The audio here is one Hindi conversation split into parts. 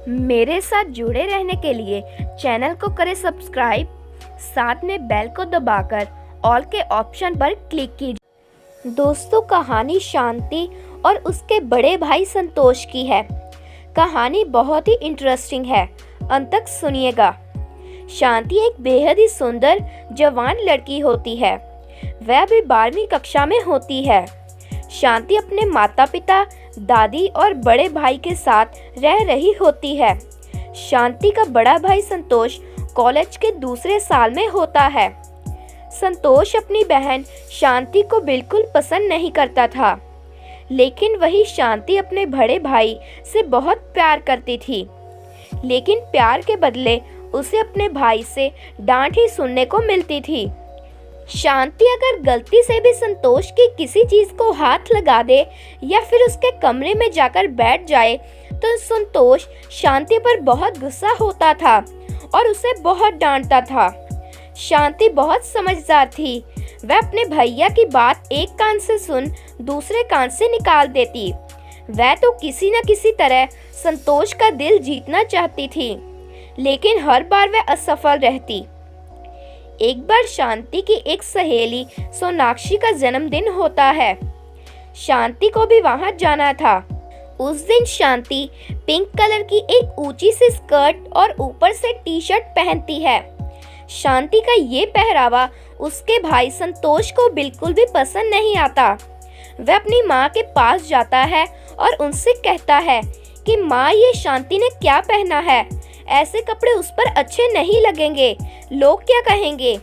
मेरे साथ जुड़े रहने के लिए चैनल को करें सब्सक्राइब, साथ में बेल को दबाकर ऑल के ऑप्शन पर क्लिक कीजिए। दोस्तों, कहानी शांति और उसके बड़े भाई संतोष की है। कहानी बहुत ही इंटरेस्टिंग है, अंत तक सुनिएगा। शांति एक बेहद ही सुंदर जवान लड़की होती है। वह अभी 12वीं कक्षा में होती है। शांति अपने माता पिता, दादी और बड़े भाई के साथ रह रही होती है। शांति का बड़ा भाई संतोष कॉलेज के दूसरे साल में होता है। संतोष अपनी बहन शांति को बिल्कुल पसंद नहीं करता था, लेकिन वही शांति अपने बड़े भाई से बहुत प्यार करती थी। लेकिन प्यार के बदले उसे अपने भाई से डांट ही सुनने को मिलती थी। शांति अगर गलती से भी संतोष की किसी चीज को हाथ लगा दे या फिर उसके कमरे में जाकर बैठ जाए तो संतोष शांति पर बहुत गुस्सा होता था और उसे बहुत डांटता था। शांति बहुत समझदार थी। वह अपने भैया की बात एक कान से सुन दूसरे कान से निकाल देती। वह तो किसी न किसी तरह संतोष का दिल जीतना चाहती थी, लेकिन हर बार वह असफल रहती। एक बार शांति की एक सहेली सोनाक्षी का जन्मदिन होता है। शांति को भी वहां जाना था। उस दिन शांति पिंक कलर की एक ऊंची सी स्कर्ट और ऊपर से टी शर्ट पहनती है। शांति का ये पहरावा उसके भाई संतोष को बिल्कुल भी पसंद नहीं आता। वह अपनी माँ के पास जाता है और उनसे कहता है कि माँ, ये शांति ने क्या पहना है, ऐसे कपड़े उस पर अच्छे नहीं लगेंगे, लोग क्या कहेंगे।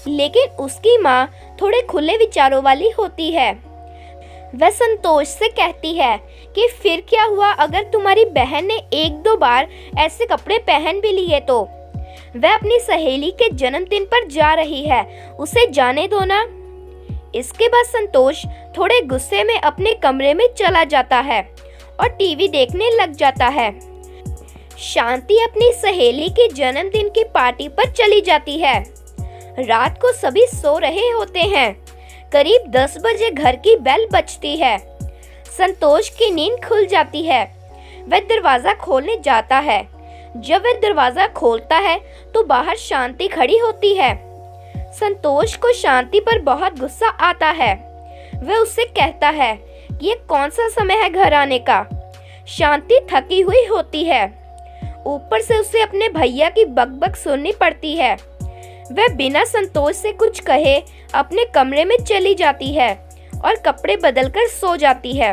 लेकिन उसकी माँ थोड़े खुले विचारों वाली होती है। वह संतोष से कहती है कि फिर क्या हुआ अगर तुम्हारी बहन ने एक दो बार ऐसे कपड़े पहन भी लिए तो। वह अपनी सहेली के जन्मदिन पर जा रही है, उसे जाने दो ना। इसके बाद संतोष थोड़े गुस्से में अपने कमरे में चला जाता है और टीवी देखने लग जाता है। शांति अपनी सहेली के जन्मदिन की पार्टी पर चली जाती है। रात को सभी सो रहे होते हैं। करीब 10 बजे घर की बेल बजती है। संतोष की नींद खुल जाती है। वह दरवाजा खोलने जाता है। जब वह दरवाजा खोलता है तो बाहर शांति खड़ी होती है। संतोष को शांति पर बहुत गुस्सा आता है। वह उससे कहता है कि ये कौन सा समय है घर आने का। शांति थकी हुई होती है, ऊपर से उसे अपने भैया की बकबक सुननी पड़ती है। वह बिना संतोष से कुछ कहे अपने कमरे में चली जाती है और कपड़े बदलकर सो जाती है।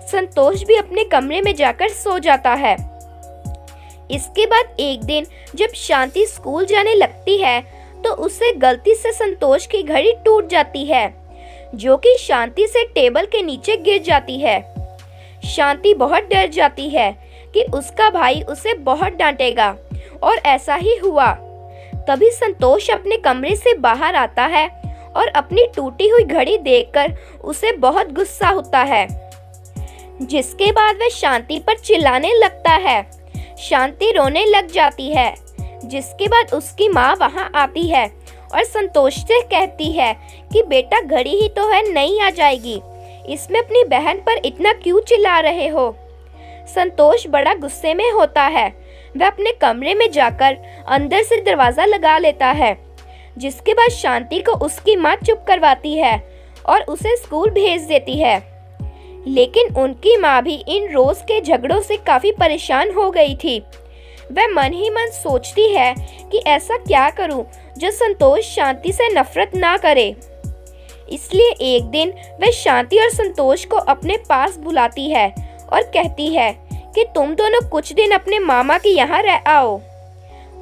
संतोष भी अपने कमरे में जाकर सो जाता है। इसके बाद एक दिन जब शांति स्कूल जाने लगती है तो उससे गलती से संतोष की घड़ी टूट जाती है, जो कि शांति से टेबल के नीचे गिर जाती है। शांति बहुत डर जाती है कि उसका भाई उसे बहुत डांटेगा, और ऐसा ही हुआ। तभी संतोष अपने कमरे से बाहर आता है और अपनी टूटी हुई घड़ी देखकर उसे बहुत गुस्सा होता है, जिसके बाद वह शांति पर चिल्लाने लगता है। शांति रोने लग जाती है, जिसके बाद उसकी माँ वहां आती है और संतोष से कहती है कि बेटा, घड़ी ही तो है, नहीं आ जाएगी, इसमें अपनी बहन पर इतना क्यों चिल्ला रहे हो। संतोष बड़ा गुस्से में होता है। वह अपने कमरे में जाकर अंदर से दरवाजा लगा लेता है, जिसके बाद शांति को उसकी माँ चुप करवाती है और उसे स्कूल भेज देती है। लेकिन उनकी माँ भी इन रोज के झगड़ों से काफी परेशान हो गई थी। वह मन ही मन सोचती है कि ऐसा क्या करूं जो संतोष शांति से नफरत ना करे। इसलिए एक दिन वह शांति और संतोष को अपने पास बुलाती है और कहती है कि तुम दोनों कुछ दिन अपने मामा के यहाँ रह आओ।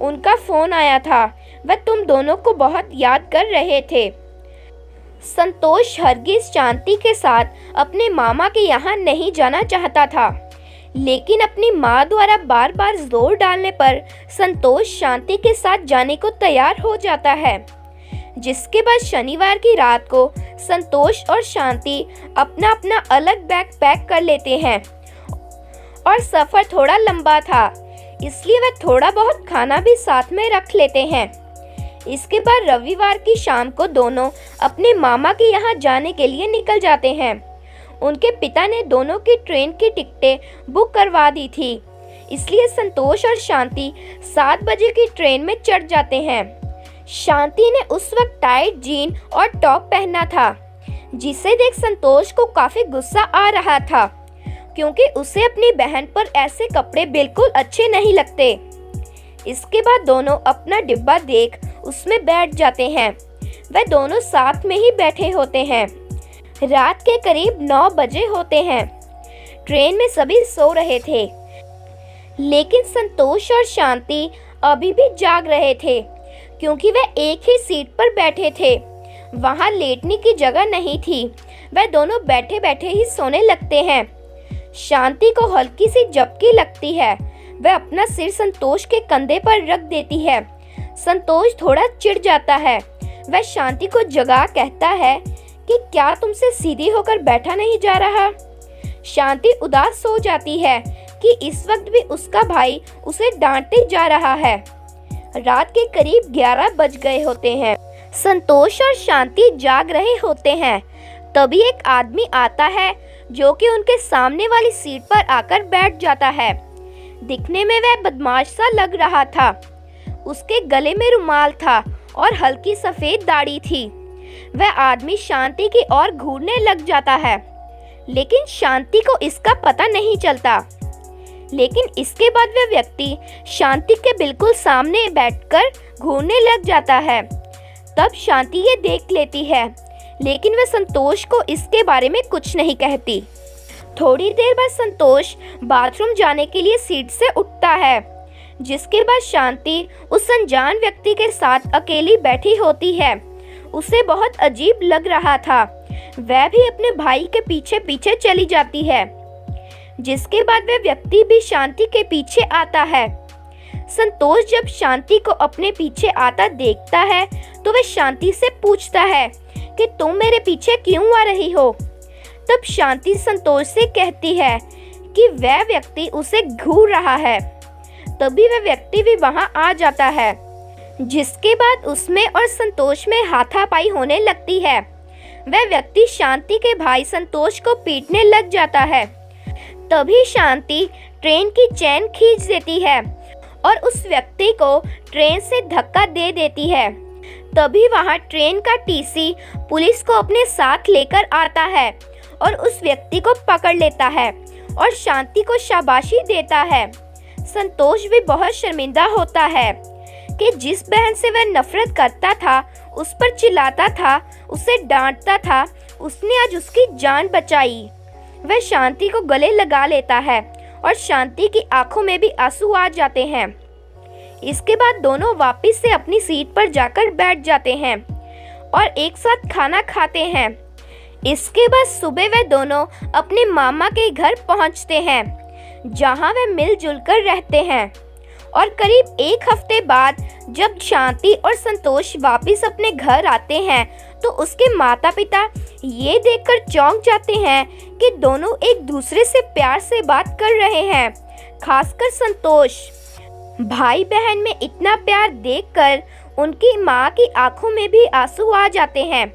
उनका फोन आया था, वह तुम दोनों को बहुत याद कर रहे थे। संतोष हरगिज शांति के साथ अपने मामा के यहाँ नहीं जाना चाहता था, लेकिन अपनी माँ द्वारा बार बार जोर डालने पर संतोष शांति के साथ जाने को तैयार हो जाता है। जिसके बाद शनिवार की रात को संतोष और शांति अपना अपना अलग बैग पैक कर लेते हैं, और सफ़र थोड़ा लंबा था, इसलिए वह थोड़ा बहुत खाना भी साथ में रख लेते हैं। इसके बाद रविवार की शाम को दोनों अपने मामा के यहाँ जाने के लिए निकल जाते हैं। उनके पिता ने दोनों की ट्रेन की टिकटें बुक करवा दी थी। इसलिए संतोष और शांति 7 बजे की ट्रेन में चढ़ जाते हैं। शांति ने उस वक्त टाइट जीन और टॉप पहना था, जिसे देख संतोष को काफी गुस्सा आ रहा था, क्योंकि उसे अपनी बहन पर ऐसे कपड़े बिल्कुल अच्छे नहीं लगते। इसके बाद दोनों अपना डिब्बा देख उसमें बैठ जाते हैं। वे दोनों साथ में ही बैठे होते हैं। रात के करीब 9 बजे होते हैं। ट्रेन में सभी सो रहे थे, लेकिन संतोष और शांति अभी भी जाग रहे थे, क्योंकि वे एक ही सीट पर बैठे थे। वहां लेटने की जगह नहीं थी। वे दोनों बैठे बैठे ही सोने लगते हैं। शांति को हल्की सी झपकी लगती है। वह अपना सिर संतोष के कंधे पर रख देती है। संतोष थोड़ा चिढ़ जाता है। वह शांति को जगा कहता है कि क्या तुमसे सीधी होकर बैठा नहीं जा रहा। शांति उदास हो जाती है कि इस वक्त भी उसका भाई उसे डांटते जा रहा है। रात के करीब 11 बज गए होते हैं। संतोष और शांति जाग रहे होते हैं। तभी एक आदमी आता है जो कि उनके सामने वाली सीट पर आकर बैठ जाता है। दिखने में वह बदमाश सा लग रहा था। उसके गले में रुमाल था और हल्की सफेद दाढ़ी थी। वह आदमी शांति की ओर घूरने लग जाता है, लेकिन शांति को इसका पता नहीं चलता। लेकिन इसके बाद वह व्यक्ति शांति के बिल्कुल सामने बैठकर घूरने लग जाता है। तब शांति ये देख लेती है, लेकिन वह संतोष को इसके बारे में कुछ नहीं कहती। थोड़ी देर बाद संतोष बाथरूम जाने के लिए सीट से उठता है, जिसके बाद शांति उस अनजान व्यक्ति के साथ अकेली बैठी होती है। उसे बहुत अजीब लग रहा था। वह भी अपने भाई के पीछे पीछे चली जाती है, जिसके बाद वह व्यक्ति भी शांति के पीछे आता है। संतोष जब शांति को अपने पीछे आता देखता है तो वह शांति से पूछता है कि तुम मेरे पीछे क्यों आ रही हो। तब शांति संतोष से कहती है कि वह व्यक्ति उसे घूर रहा है। तभी वह व्यक्ति भी वहां आ जाता है, जिसके बाद उसमें और संतोष में हाथापाई होने लगती है। वह व्यक्ति शांति के भाई संतोष को पीटने लग जाता है। तभी शांति ट्रेन की चेन खींच देती है और उस व्यक्ति को ट्रेन से धक्का दे देती है। तभी वहां ट्रेन का टीसी पुलिस को अपने साथ लेकर आता है और उस व्यक्ति को पकड़ लेता है और शांति को शाबाशी देता है। संतोष भी बहुत शर्मिंदा होता है कि जिस बहन से वह नफरत करता था, उस पर चिल्लाता था, उसे डांटता था, उसने आज उसकी जान बचाई। वह शांति को गले लगा लेता है और शांति की आंखों में भी आंसू आ जाते हैं। इसके बाद दोनों वापस से अपनी सीट पर जाकर बैठ जाते हैं और एक साथ खाना खाते हैं। इसके बाद सुबह वे दोनों अपने मामा के घर पहुंचते हैं, जहां वे मिलजुल कर रहते हैं। और करीब 1 हफ्ते बाद जब शांति और संतोष वापस अपने घर आते हैं तो उसके माता पिता ये देखकर चौंक जाते हैं कि दोनों एक दूसरे से प्यार से बात कर रहे हैं। खासकर संतोष। भाई बहन में इतना प्यार देखकर उनकी माँ की आंखों में भी आंसू आ जाते हैं।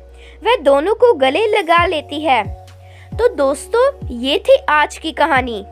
वह दोनों को गले लगा लेती है। तो दोस्तों, ये थी आज की कहानी।